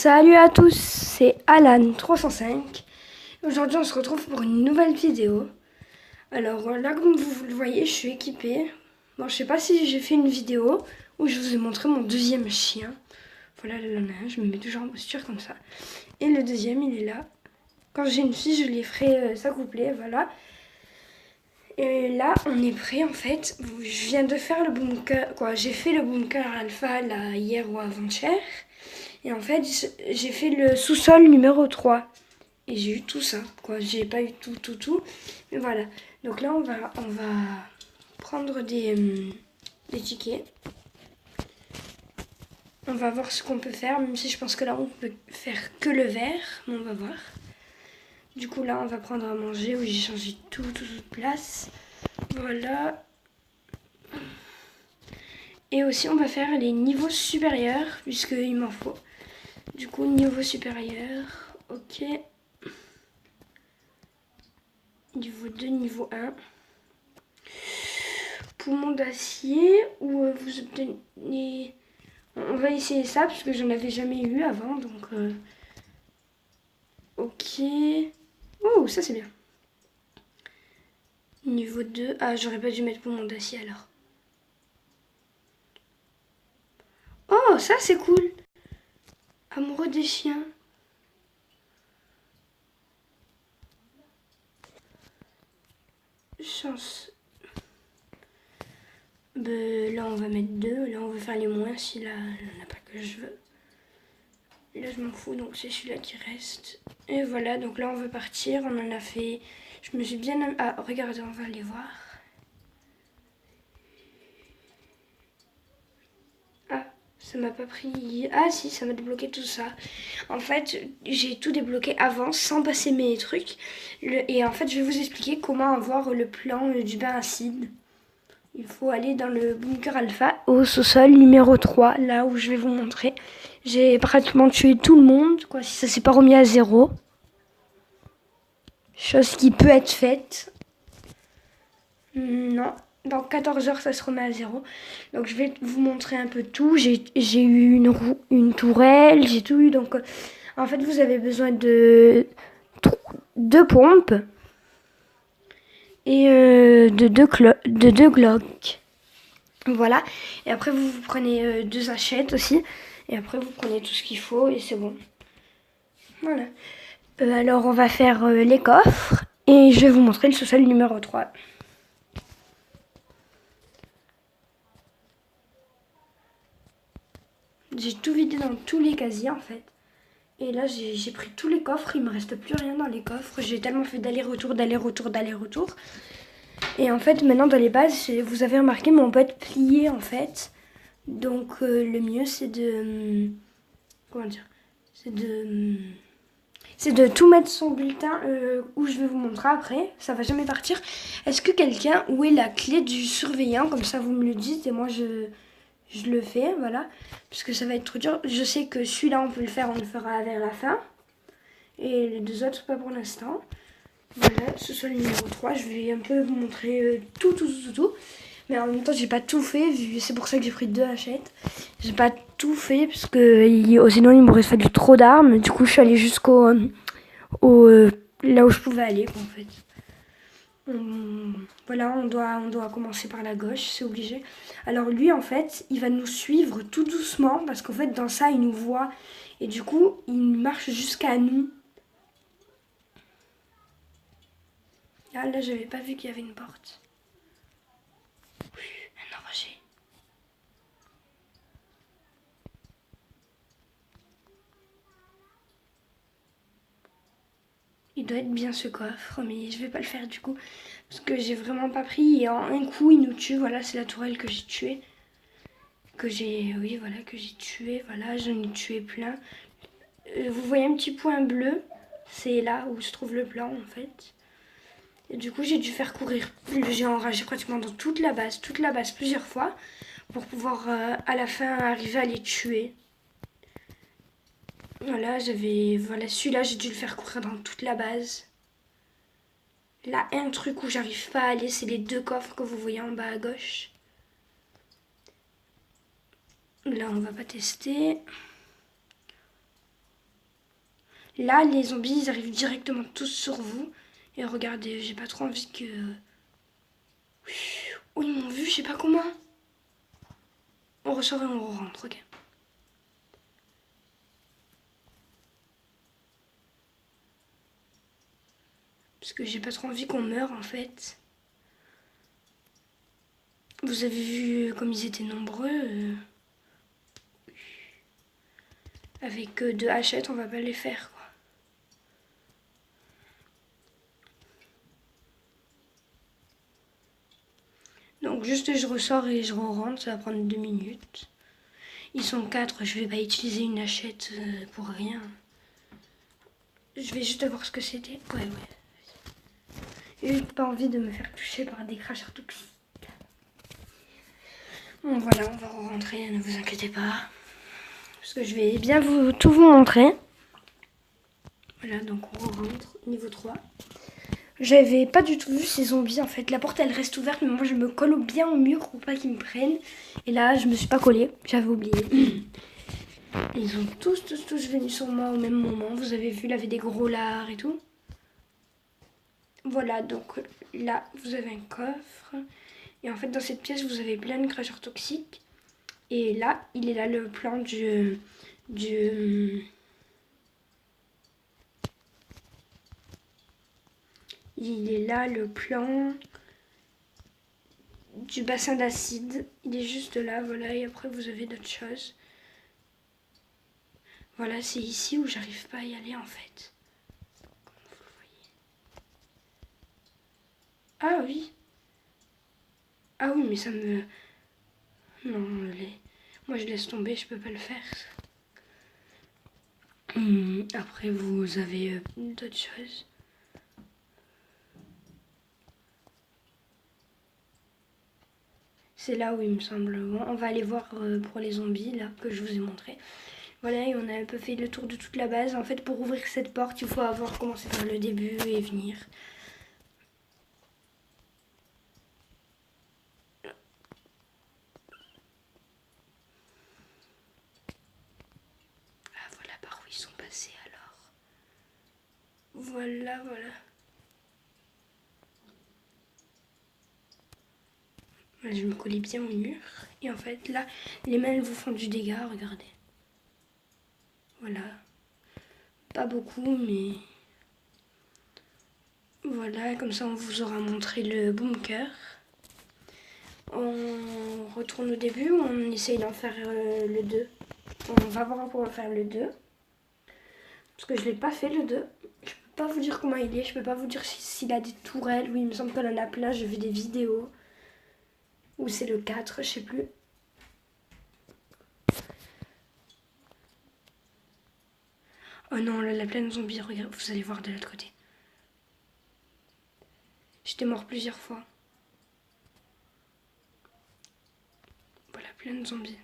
Salut à tous, c'est Alan305. Aujourd'hui on se retrouve pour une nouvelle vidéo. Alors là comme vous le voyez, je suis équipée. Bon, je sais pas si j'ai fait une vidéo où je vous ai montré mon deuxième chien. Voilà, là, je me mets toujours en posture comme ça. Et le deuxième il est là. Quand j'ai une fille je les ferai s'accoupler, voilà. Et là on est prêt en fait. Je viens de faire le bunker, j'ai fait le bunker alpha là hier ou avant-hier. Et en fait, j'ai fait le sous-sol numéro 3. Et j'ai eu tout ça, quoi. J'ai pas eu tout. Mais voilà. Donc là, on va prendre des tickets. On va voir ce qu'on peut faire, même si je pense que là, on peut faire que le verre. Mais on va voir. Du coup, là, on va prendre à manger. Oui, j'ai changé toute place. Voilà. Et aussi, on va faire les niveaux supérieurs, puisqu'il m'en faut. Du coup, niveau supérieur. Ok. Niveau 2, niveau 1. Poumon d'acier ou vous obtenez... On va essayer ça parce que j'en avais jamais eu avant. Donc, ok. Oh, ça c'est bien. Niveau 2. Ah, j'aurais pas dû mettre poumon d'acier alors. Oh, ça c'est cool. Amoureux des chiens. Chance. Là on va mettre 2. Là on va faire les moins si là il n'y en a pas que je veux. Là je m'en fous, donc c'est celui-là qui reste. Et voilà, donc là on veut partir. On en a fait... Je me suis bien... Ah, regardez, on va aller voir. Ah, ça m'a pas pris... Ah si, ça m'a débloqué tout ça. En fait, j'ai tout débloqué avant, sans passer mes trucs. Et en fait, je vais vous expliquer comment avoir le plan du bain acide. Il faut aller dans le bunker alpha, au sous-sol numéro 3, là où je vais vous montrer. J'ai pratiquement tué tout le monde, quoi, si ça s'est pas remis à 0. Chose qui peut être faite. Non, dans 14 heures, ça se remet à 0. Donc je vais vous montrer un peu tout. J'ai eu une tourelle, j'ai tout eu. Donc en fait, vous avez besoin de 2 pompes et de 2 glocks. Voilà. Et après, vous prenez 2 hachettes aussi. Et après, vous prenez tout ce qu'il faut et c'est bon. Voilà. Alors, on va faire les coffres. Et je vais vous montrer le sous-sol numéro 3. J'ai tout vidé dans tous les casiers, en fait. Et là, j'ai pris tous les coffres. Il me reste plus rien dans les coffres. J'ai tellement fait d'aller-retour. Et en fait, maintenant, dans les bases, vous avez remarqué, mais on peut être plié, en fait. Donc, le mieux, c'est de... comment dire, c'est de tout mettre son bulletin où je vais vous montrer après. Ça va jamais partir. Est-ce que quelqu'un, où est la clé du surveillant? Comme ça, vous me le dites et moi, je le fais, voilà. Parce que ça va être trop dur. Je sais que celui-là, on peut le faire, on le fera vers la fin. Et les 2 autres, pas pour l'instant. Voilà, ce soit le numéro 3. Je vais un peu vous montrer tout. Mais en même temps, j'ai pas tout fait. C'est pour ça que j'ai pris 2 hachettes. J'ai pas tout fait parce que sinon, il m'aurait fallu trop d'armes. Du coup, je suis allée jusqu'au là où je pouvais aller, quoi, en fait. Voilà, on doit commencer par la gauche, c'est obligé. Alors lui, en fait, il va nous suivre tout doucement parce qu'en fait, dans ça, il nous voit. Et du coup, il marche jusqu'à nous. Ah, là, j'avais pas vu qu'il y avait une porte. Un enragé. Il doit être bien ce coffre, mais je vais pas le faire du coup. Parce que j'ai vraiment pas pris. Et en un coup, il nous tue. Voilà, c'est la tourelle que j'ai tuée. Que j'ai tué. Voilà, j'en ai tué plein. Vous voyez un petit point bleu? C'est là où se trouve le plan en fait. Et du coup, j'ai dû faire courir. J'ai enragé pratiquement dans toute la base plusieurs fois. Pour pouvoir à la fin arriver à les tuer. Voilà, celui-là, j'ai dû le faire courir dans toute la base. Là, un truc où j'arrive pas à aller, c'est les 2 coffres que vous voyez en bas à gauche. Là, on va pas tester. Là, les zombies, ils arrivent directement tous sur vous. Et regardez, j'ai pas trop envie que... Oh, ils m'ont vu, je sais pas comment. On ressort et on rentre, ok. Parce que j'ai pas trop envie qu'on meure, en fait. Vous avez vu comme ils étaient nombreux. Avec 2 hachettes, on va pas les faire, quoi. Donc juste je ressors et je rentre, ça va prendre 2 minutes. Ils sont 4, je vais pas utiliser une hachette pour rien. Je vais juste voir ce que c'était. Ouais. Et j'ai pas envie de me faire toucher par des cracheurs toxiques. Bon voilà, on va rentrer, ne vous inquiétez pas. Parce que je vais bien tout vous montrer. Voilà, donc on rentre, niveau 3. J'avais pas du tout vu ces zombies en fait. La porte elle reste ouverte, mais moi je me colle bien au mur pour pas qu'ils me prennent. Et là, je me suis pas collée, j'avais oublié. Ils sont tous venus sur moi au même moment. Vous avez vu, il avait des gros lards et tout. Voilà, donc là, vous avez un coffre. Et en fait, dans cette pièce, vous avez plein de cracheurs toxiques. Et là, il est là le plan il est là le plan du bassin d'acide. Il est juste là, voilà. Et après, vous avez d'autres choses. Voilà, c'est ici où j'arrive pas à y aller en fait. Comme vous le voyez. Ah oui. Ah oui, mais ça me... Non, moi je laisse tomber, je peux pas le faire. Après, vous avez d'autres choses. C'est là où il me semble. Bon, on va aller voir pour les zombies, là, que je vous ai montré. Voilà, et on a un peu fait le tour de toute la base. En fait, pour ouvrir cette porte, il faut avoir commencé par le début et venir. Ah, voilà par où ils sont passés alors. Voilà. Voilà, je me collais bien au mur. Et en fait, là, les mains, elles vous font du dégât, regardez. Voilà. Pas beaucoup, mais... Voilà, comme ça, on vous aura montré le bunker. On retourne au début ou on essaye d'en faire le 2. On va voir pour faire le 2. Parce que je l'ai pas fait le 2. Je peux pas vous dire comment il est. Je peux pas vous dire s'il a des tourelles. Oui, il me semble qu'il en a plein. J'ai vu des vidéos. Ou c'est le 4, je sais plus. Oh non, là, la plaine zombie, regarde, vous allez voir de l'autre côté. J'étais mort plusieurs fois. Voilà, pleine zombies.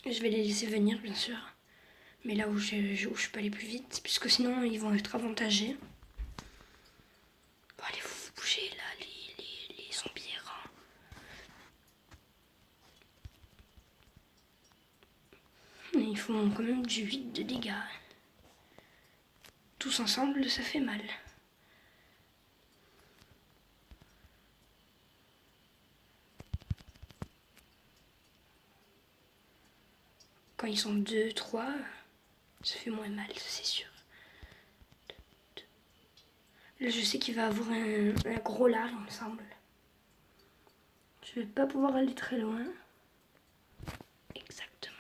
Je vais les laisser venir, bien sûr. Mais là où je peux aller plus vite, puisque sinon ils vont être avantagés. Bon, allez, vous bougez là, les zombies errants. Ils font quand même du 8 de dégâts. Tous ensemble, ça fait mal. Quand ils sont 2, 3, ça fait moins mal, ça c'est sûr. Là, je sais qu'il va avoir un gros lard, il me semble. Je vais pas pouvoir aller très loin. Exactement.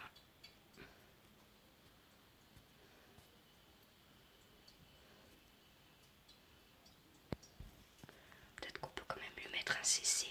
Peut-être qu'on peut quand même lui mettre un CC.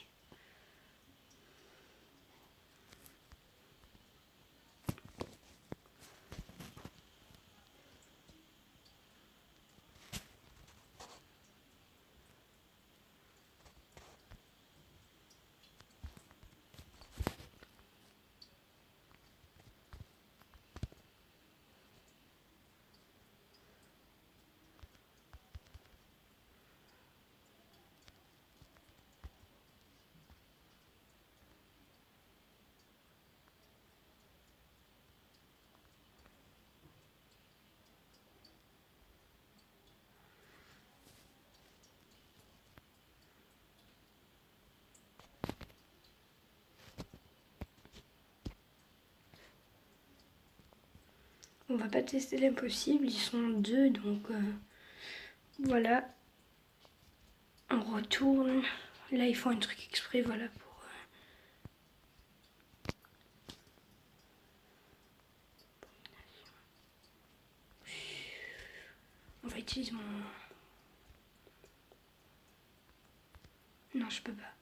On va pas tester l'impossible, ils sont deux, donc voilà. On retourne. Là, ils font un truc exprès, voilà, pour... On va utiliser mon... Non, je peux pas.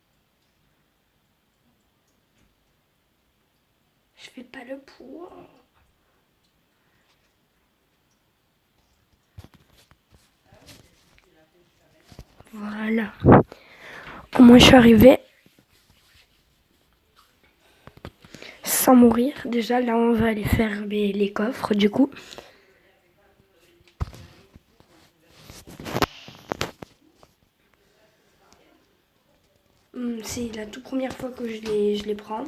Je fais pas le poids. Voilà. Au moins, je suis arrivée sans mourir. Déjà, là, on va aller faire les coffres, du coup. C'est la toute première fois que je les prends.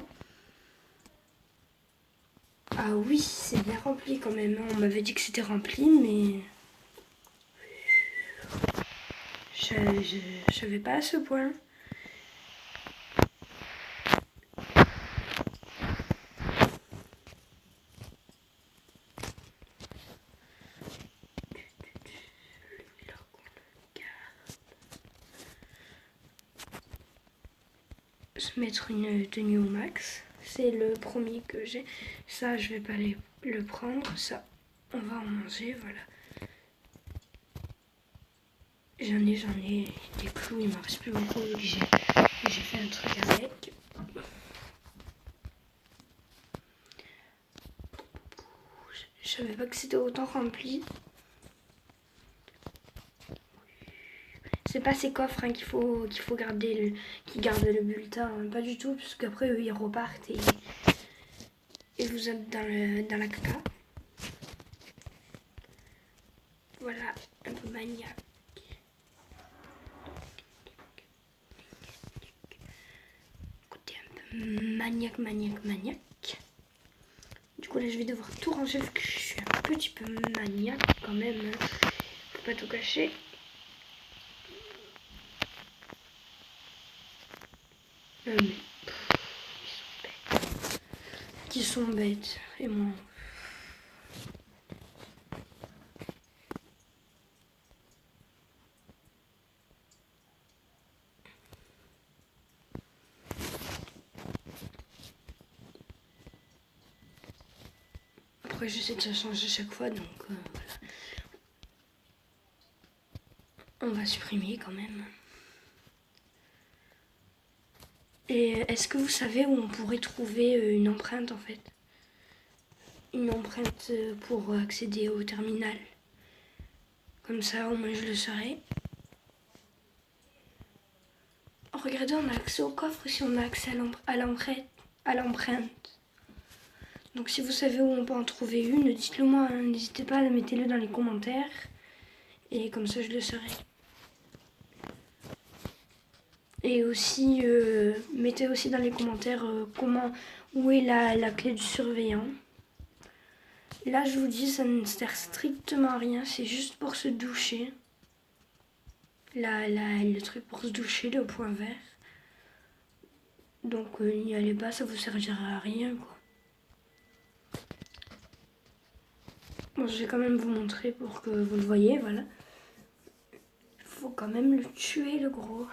Ah oui, c'est bien rempli quand même. On m'avait dit que c'était rempli, mais... Je savais pas à ce point. Se mettre une tenue au max. C'est le premier que j'ai. Ça, je vais pas le prendre. Ça, on va en manger, voilà. J'en ai des clous, il m'en reste plus beaucoup. J'ai fait un truc avec. Je savais pas que c'était autant rempli. C'est pas ces coffres qu'il faut garder, qui gardent le bulletin, hein, pas du tout, parce qu'après eux ils repartent et vous êtes dans la caca. Voilà, un peu maniaque. Côté un peu maniaque. Du coup là je vais devoir tout ranger vu que je suis un petit peu maniaque quand même. Faut pas tout cacher. Mais ils sont bêtes. Et moi. Après j'essaie de ça changer chaque fois donc voilà. On va supprimer quand même. Et est-ce que vous savez où on pourrait trouver une empreinte en fait? Une empreinte pour accéder au terminal. Comme ça, au moins je le saurai. Oh, regardez, on a accès au coffre si on a accès à l'empreinte. Donc si vous savez où on peut en trouver une, dites-le moi. Hein. N'hésitez pas, mettez-le dans les commentaires. Et comme ça, je le saurai. Et aussi, mettez aussi dans les commentaires où est la clé du surveillant. Là, je vous dis, ça ne sert strictement à rien. C'est juste pour se doucher. Le truc pour se doucher, le point vert. Donc, n'y allez pas, ça vous servira à rien, quoi. Bon, je vais quand même vous montrer pour que vous le voyez, voilà. Il faut quand même le tuer, le gros.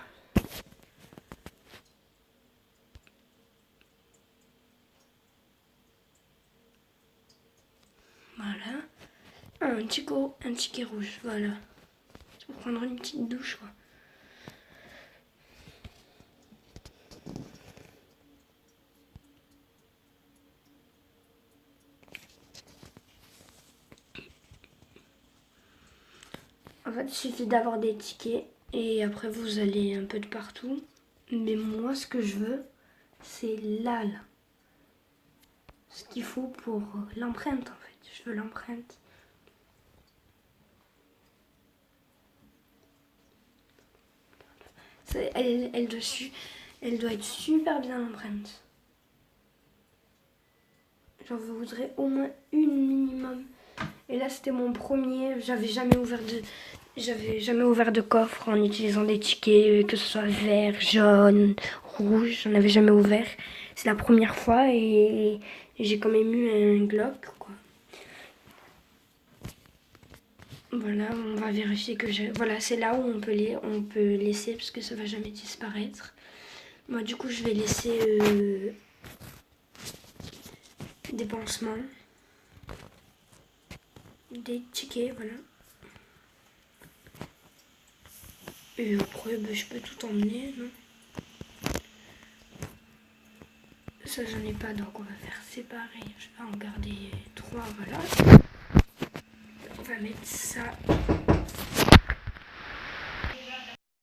Voilà. Un ticket rouge, voilà. C'est pour prendre une petite douche, quoi. En fait, il suffit d'avoir des tickets et après vous allez un peu de partout. Mais moi, ce que je veux, c'est là. Ce qu'il faut pour l'empreinte, en fait. Je veux l'empreinte. Elle doit être super bien l'empreinte. J'en voudrais au moins une minimum. Et là, c'était mon premier. J'avais jamais ouvert de coffre en utilisant des tickets, que ce soit vert, jaune, rouge. J'en avais jamais ouvert. C'est la première fois et j'ai quand même eu un Glock, quoi. Voilà, on va vérifier que j'ai... Voilà, c'est là où on peut laisser parce que ça va jamais disparaître. Moi, du coup, je vais laisser des pansements, des tickets, voilà. Et après, je peux tout emmener, non? Ça, j'en ai pas, donc on va faire séparer. Je vais en garder 3, voilà. On va mettre ça